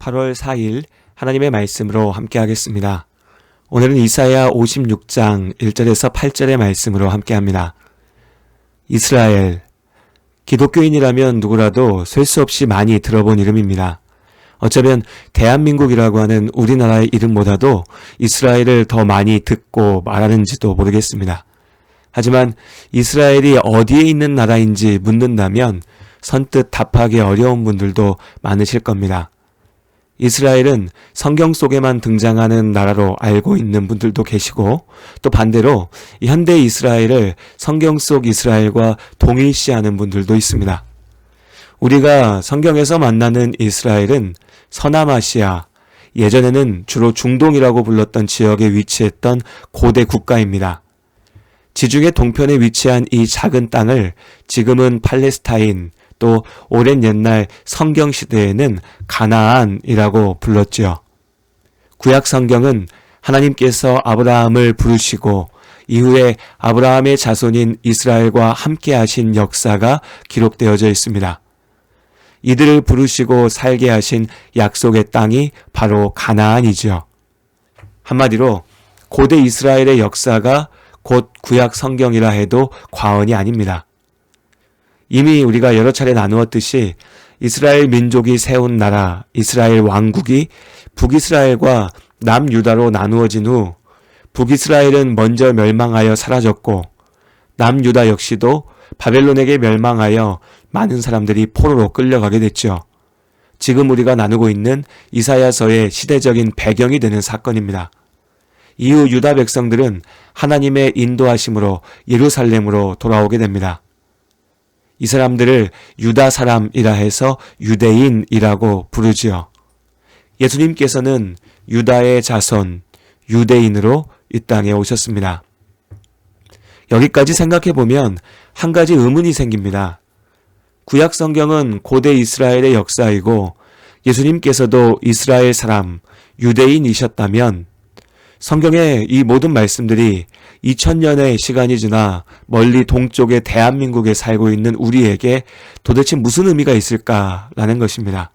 8월 4일 하나님의 말씀으로 함께 하겠습니다. 오늘은 이사야 56장 1절에서 8절의 말씀으로 함께 합니다. 이스라엘, 기독교인이라면 누구라도 셀 수 없이 많이 들어본 이름입니다. 어쩌면 대한민국이라고 하는 우리나라의 이름보다도 이스라엘을 더 많이 듣고 말하는지도 모르겠습니다. 하지만 이스라엘이 어디에 있는 나라인지 묻는다면 선뜻 답하기 어려운 분들도 많으실 겁니다. 이스라엘은 성경 속에만 등장하는 나라로 알고 있는 분들도 계시고, 또 반대로 현대 이스라엘을 성경 속 이스라엘과 동일시하는 분들도 있습니다. 우리가 성경에서 만나는 이스라엘은 서남아시아, 예전에는 주로 중동이라고 불렀던 지역에 위치했던 고대 국가입니다. 지중해 동편에 위치한 이 작은 땅을 지금은 팔레스타인, 또 오랜 옛날 성경 시대에는 가나안이라고 불렀죠. 구약 성경은 하나님께서 아브라함을 부르시고 이후에 아브라함의 자손인 이스라엘과 함께 하신 역사가 기록되어져 있습니다. 이들을 부르시고 살게 하신 약속의 땅이 바로 가나안이죠. 한마디로 고대 이스라엘의 역사가 곧 구약 성경이라 해도 과언이 아닙니다. 이미 우리가 여러 차례 나누었듯이 이스라엘 민족이 세운 나라, 이스라엘 왕국이 북이스라엘과 남유다로 나누어진 후 북이스라엘은 먼저 멸망하여 사라졌고 남유다 역시도 바벨론에게 멸망하여 많은 사람들이 포로로 끌려가게 됐죠. 지금 우리가 나누고 있는 이사야서의 시대적인 배경이 되는 사건입니다. 이후 유다 백성들은 하나님의 인도하심으로 예루살렘으로 돌아오게 됩니다. 이 사람들을 유다 사람이라 해서 유대인이라고 부르지요. 예수님께서는 유다의 자손, 유대인으로 이 땅에 오셨습니다. 여기까지 생각해보면 한 가지 의문이 생깁니다. 구약 성경은 고대 이스라엘의 역사이고 예수님께서도 이스라엘 사람, 유대인이셨다면 성경의 이 모든 말씀들이 2000년의 시간이 지나 멀리 동쪽의 대한민국에 살고 있는 우리에게 도대체 무슨 의미가 있을까라는 것입니다.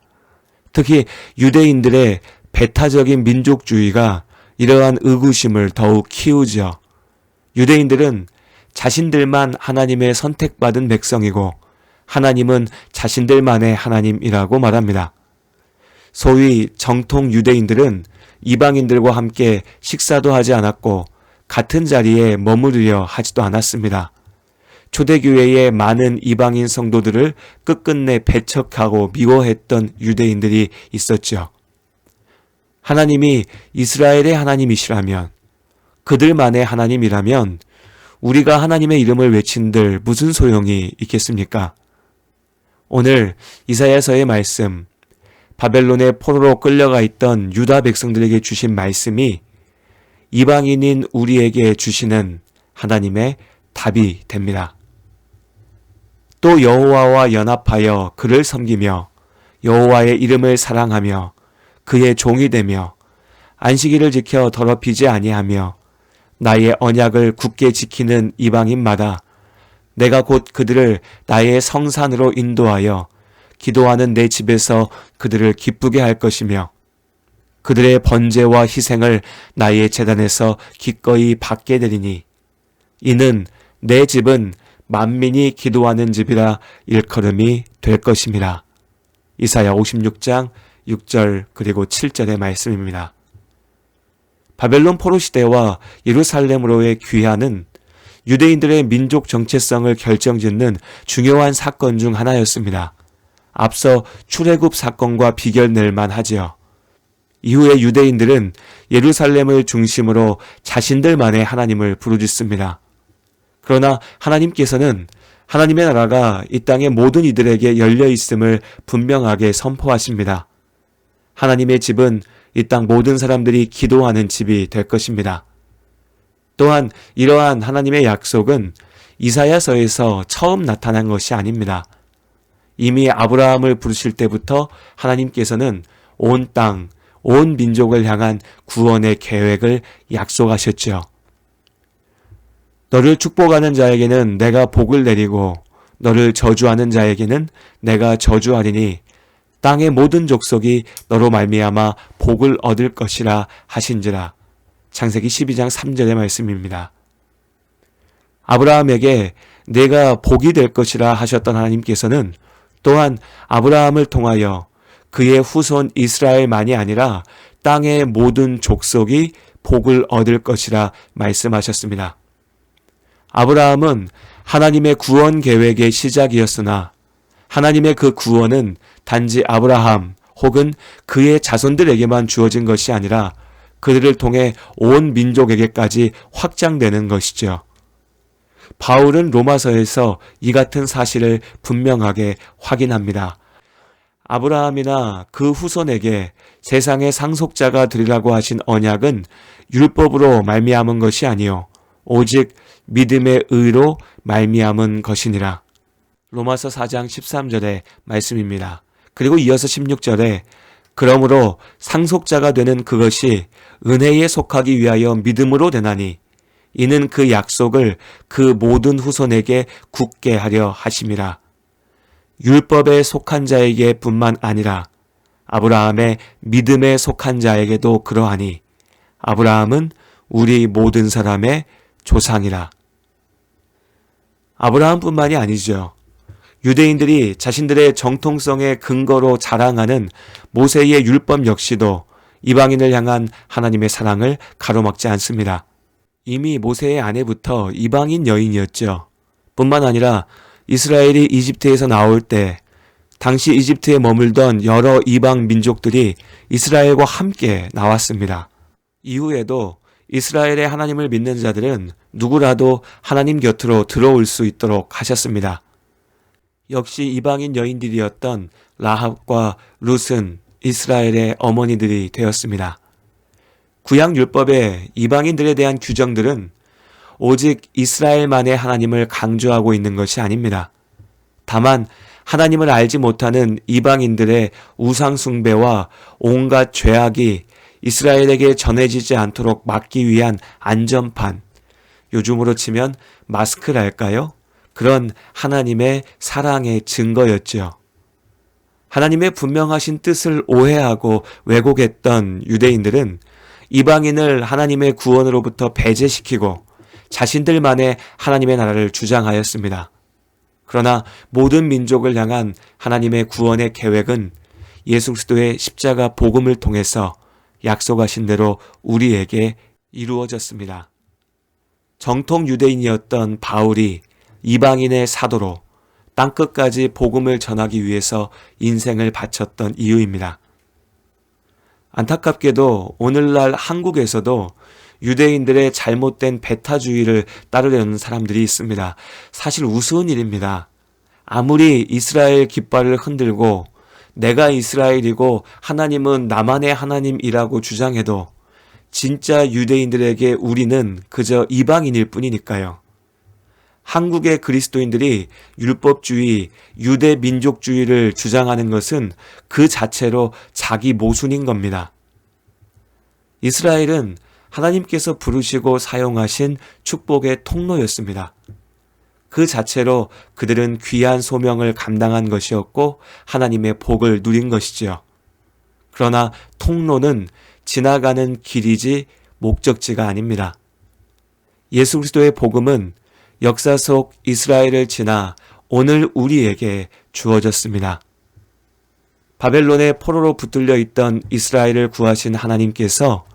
특히 유대인들의 배타적인 민족주의가 이러한 의구심을 더욱 키우죠. 유대인들은 자신들만 하나님의 선택받은 백성이고 하나님은 자신들만의 하나님이라고 말합니다. 소위 정통 유대인들은 이방인들과 함께 식사도 하지 않았고 같은 자리에 머무르려 하지도 않았습니다. 초대교회의 많은 이방인 성도들을 끝끝내 배척하고 미워했던 유대인들이 있었죠. 하나님이 이스라엘의 하나님이시라면, 그들만의 하나님이라면 우리가 하나님의 이름을 외친들 무슨 소용이 있겠습니까? 오늘 이사야서의 말씀, 바벨론의 포로로 끌려가 있던 유다 백성들에게 주신 말씀이 이방인인 우리에게 주시는 하나님의 답이 됩니다. 또 여호와와 연합하여 그를 섬기며 여호와의 이름을 사랑하며 그의 종이 되며 안식일을 지켜 더럽히지 아니하며 나의 언약을 굳게 지키는 이방인마다 내가 곧 그들을 나의 성산으로 인도하여 기도하는 내 집에서 그들을 기쁘게 할 것이며 그들의 번제와 희생을 나의 제단에서 기꺼이 받게 되리니 이는 내 집은 만민이 기도하는 집이라 일컬음이 될 것임이라. 이사야 56장 6절 그리고 7절의 말씀입니다. 바벨론 포로 시대와 예루살렘으로의 귀환은 유대인들의 민족 정체성을 결정짓는 중요한 사건 중 하나였습니다. 앞서 출애굽 사건과 비교될 만하지요. 이후에 유대인들은 예루살렘을 중심으로 자신들만의 하나님을 부르짖습니다. 그러나 하나님께서는 하나님의 나라가 이 땅의 모든 이들에게 열려 있음을 분명하게 선포하십니다. 하나님의 집은 이 땅 모든 사람들이 기도하는 집이 될 것입니다. 또한 이러한 하나님의 약속은 이사야서에서 처음 나타난 것이 아닙니다. 이미 아브라함을 부르실 때부터 하나님께서는 온 땅, 온 민족을 향한 구원의 계획을 약속하셨죠. 너를 축복하는 자에게는 내가 복을 내리고 너를 저주하는 자에게는 내가 저주하리니 땅의 모든 족속이 너로 말미암아 복을 얻을 것이라 하신지라. 창세기 12장 3절의 말씀입니다. 아브라함에게 내가 복이 될 것이라 하셨던 하나님께서는 또한 아브라함을 통하여 그의 후손 이스라엘만이 아니라 땅의 모든 족속이 복을 얻을 것이라 말씀하셨습니다. 아브라함은 하나님의 구원 계획의 시작이었으나 하나님의 그 구원은 단지 아브라함 혹은 그의 자손들에게만 주어진 것이 아니라 그들을 통해 온 민족에게까지 확장되는 것이죠. 바울은 로마서에서 이 같은 사실을 분명하게 확인합니다. 아브라함이나 그 후손에게 세상의 상속자가 되리라고 하신 언약은 율법으로 말미암은 것이 아니요 오직 믿음의 의로 말미암은 것이니라. 로마서 4장 13절의 말씀입니다. 그리고 이어서 16절에 그러므로 상속자가 되는 그것이 은혜에 속하기 위하여 믿음으로 되나니 이는 그 약속을 그 모든 후손에게 굳게 하려 하심이라. 율법에 속한 자에게 뿐만 아니라 아브라함의 믿음에 속한 자에게도 그러하니 아브라함은 우리 모든 사람의 조상이라. 아브라함뿐만이 아니죠. 유대인들이 자신들의 정통성의 근거로 자랑하는 모세의 율법 역시도 이방인을 향한 하나님의 사랑을 가로막지 않습니다. 이미 모세의 아내부터 이방인 여인이었죠. 뿐만 아니라 이스라엘이 이집트에서 나올 때 당시 이집트에 머물던 여러 이방 민족들이 이스라엘과 함께 나왔습니다. 이후에도 이스라엘의 하나님을 믿는 자들은 누구라도 하나님 곁으로 들어올 수 있도록 하셨습니다. 역시 이방인 여인들이었던 라합과 룻은 이스라엘의 어머니들이 되었습니다. 구약율법의 이방인들에 대한 규정들은 오직 이스라엘만의 하나님을 강조하고 있는 것이 아닙니다. 다만 하나님을 알지 못하는 이방인들의 우상숭배와 온갖 죄악이 이스라엘에게 전해지지 않도록 막기 위한 안전판, 요즘으로 치면 마스크랄까요? 그런 하나님의 사랑의 증거였죠. 하나님의 분명하신 뜻을 오해하고 왜곡했던 유대인들은 이방인을 하나님의 구원으로부터 배제시키고 자신들만의 하나님의 나라를 주장하였습니다. 그러나 모든 민족을 향한 하나님의 구원의 계획은 예수 그리스도의 십자가 복음을 통해서 약속하신 대로 우리에게 이루어졌습니다. 정통 유대인이었던 바울이 이방인의 사도로 땅끝까지 복음을 전하기 위해서 인생을 바쳤던 이유입니다. 안타깝게도 오늘날 한국에서도 유대인들의 잘못된 배타주의를 따르려는 사람들이 있습니다. 사실 우스운 일입니다. 아무리 이스라엘 깃발을 흔들고 내가 이스라엘이고 하나님은 나만의 하나님이라고 주장해도 진짜 유대인들에게 우리는 그저 이방인일 뿐이니까요. 한국의 그리스도인들이 율법주의, 유대 민족주의를 주장하는 것은 그 자체로 자기 모순인 겁니다. 이스라엘은 하나님께서 부르시고 사용하신 축복의 통로였습니다. 그 자체로 그들은 귀한 소명을 감당한 것이었고 하나님의 복을 누린 것이지요. 그러나 통로는 지나가는 길이지 목적지가 아닙니다. 예수 그리스도의 복음은 역사 속 이스라엘을 지나 오늘 우리에게 주어졌습니다. 바벨론의 포로로 붙들려 있던 이스라엘을 구하신 하나님께서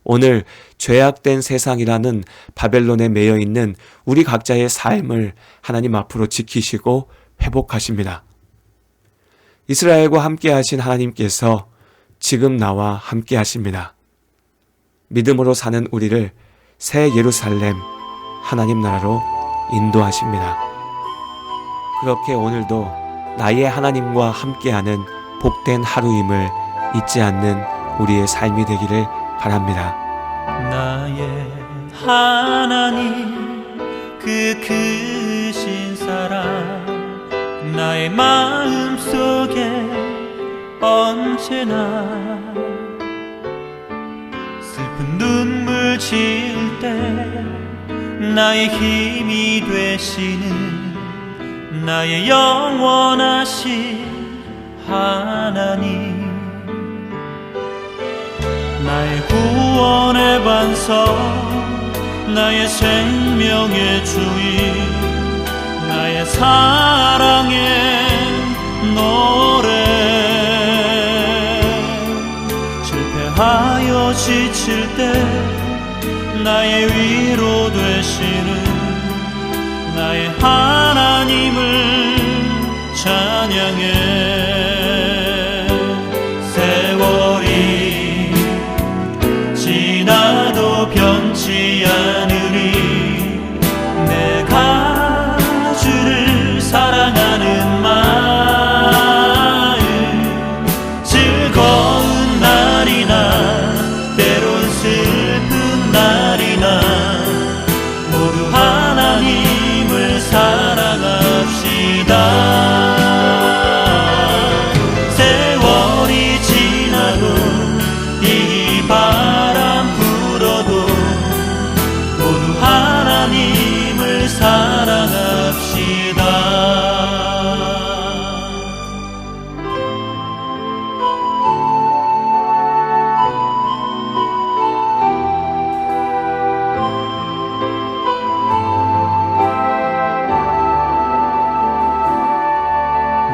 오늘 죄악된 세상이라는 바벨론에 매여 있는 우리 각자의 삶을 하나님 앞으로 지키시고 회복하십니다. 이스라엘과 함께 하신 하나님께서 지금 나와 함께 하십니다. 믿음으로 사는 우리를 새 예루살렘 하나님 나라로 인도하십니다. 그렇게 오늘도 나의 하나님과 함께하는 복된 하루임을 잊지 않는 우리의 삶이 되기를 바랍니다. 나의 하나님 그 크신 사랑 나의 마음속에 언제나 슬픈 눈물 지을 때 나의 힘이 되시는 나의 영원하신 하나님, 나의 구원의 반석, 나의 생명의 주인, 나의 사랑의 노래. 실패하여 지칠 때 나의 위로 되시는 나의 하나님을 찬양해. 세월이 지나도 변치 않으리 내가 주를 사랑하는 마음. 즐거운 날이나 때론 슬픈 날이나 모두 하나님을 사랑합시다. 세월이 지나도 이 바람 불어도 모두 하나님을 사랑합시다.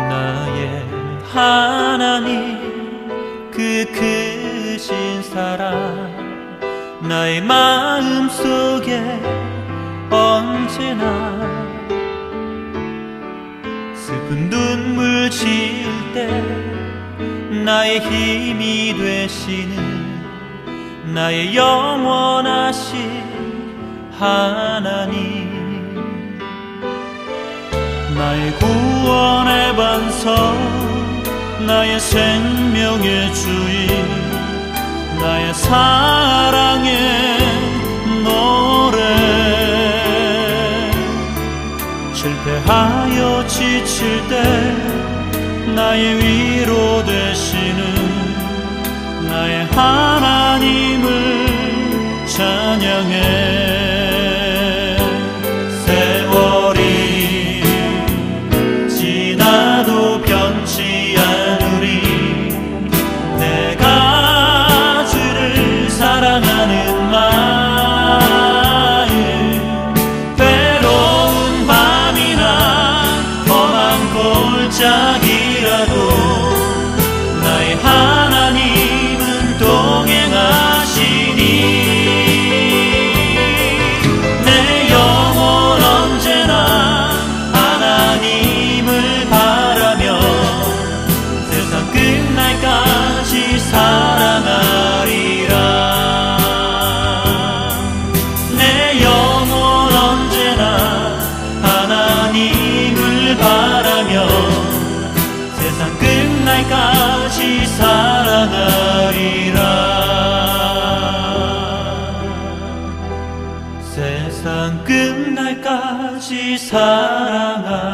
나의 하나님, 그 크신 사랑 나의 마음속에 언제나. 슬픈 눈물 지을 때 나의 힘이 되시는 나의 영원하신 하나님, 나의 구원의 반석, 나의 생명의 주인, 나의 사랑의 노래. 실패하여 지칠 때 나의 위로 되시는 나의 하나님을 찬양해. 세월이 지나도 변치 않으리 내가 주를 사랑하는 마음. 외로운 밤이나 험한 골짜기라도 나의 하나님은 동행하시니 내 영혼 언제나 하나님을 바라며 세상 끝날까지 사랑하리라. 내 영혼 언제나 하나님을 바라며 세상 끝날까지 사랑하리라. 세상 끝날까지 사랑하리라.